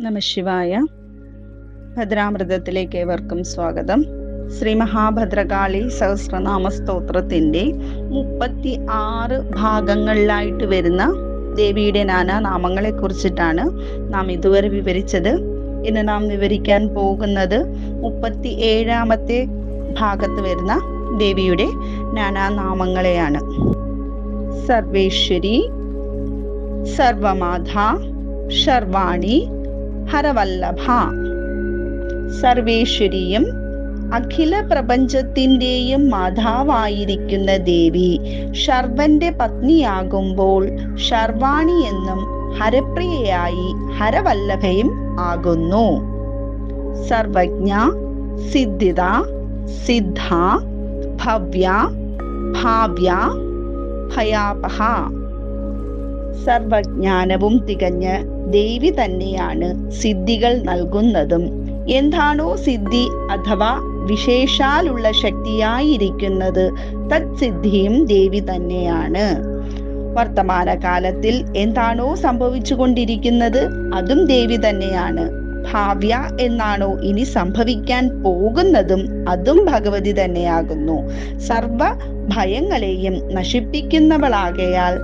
നമഃശിവായ. ഭദ്രാമൃതത്തിലേക്ക് ഏവർക്കും സ്വാഗതം. ശ്രീ മഹാഭദ്രകാളി സഹസ്രനാമ സ്തോത്രത്തിൻ്റെ 36 ഭാഗങ്ങളിലായിട്ട് വരുന്ന ദേവിയുടെ നാനാനാമങ്ങളെ കുറിച്ചിട്ടാണ് നാം ഇതുവരെ വിവരിച്ചത്. ഇന്ന് നാം വിവരിക്കാൻ പോകുന്നത് 37ാമത്തെ ഭാഗത്ത് വരുന്ന ദേവിയുടെ നാനാനാമങ്ങളെയാണ്. സർവേശ്വരി, സർവമാധ, ശർവാണി, ഹരവല്ലഭ. സർവേശ്വരിയും അഖില പ്രപഞ്ചത്തിൻ്റെയും മാതാവായിരിക്കുന്ന ദേവി ശർവന്റെ പത്നിയാകുമ്പോൾ ശർവാണി എന്നും ഹരപ്രിയയായി ഹരവല്ലഭയും ആകുന്നു. സർവജ്ഞ, സിദ്ധിത, സിദ്ധ, ഭവ്യ, ഭാവ്യ, ഭയാപഹ. സർവജ്ഞാനവും തികഞ്ഞ് ദേവി തന്നെയാണ് സിദ്ധികൾ നൽകുന്നതും. എന്താണോ സിദ്ധി അഥവാ വിശേഷാലുള്ള ശക്തിയായിരിക്കുന്നത് തത്സിദ്ധിയും ദേവി തന്നെയാണ്. വർത്തമാനകാലത്തിൽ എന്താണോ സംഭവിച്ചു കൊണ്ടിരിക്കുന്നത് അതും ദേവി തന്നെയാണ്. ഭാവ്യ എന്നാണോ ഇനി സംഭവിക്കാൻ പോകുന്നതും അതും ഭഗവതി തന്നെയാകുന്നു. സർവ ഭയങ്ങളെയും നശിപ്പിക്കുന്നവളാകയാൽ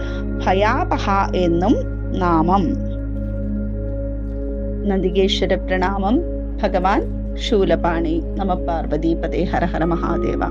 ഭയാപഹ എന്നും നാമം. നന്ദികേശ്വര പ്രണാമം. ഭഗവാൻ ശൂലപാണി. നമ പാർവതീപതേ. ഹര ഹര മഹാദേവ.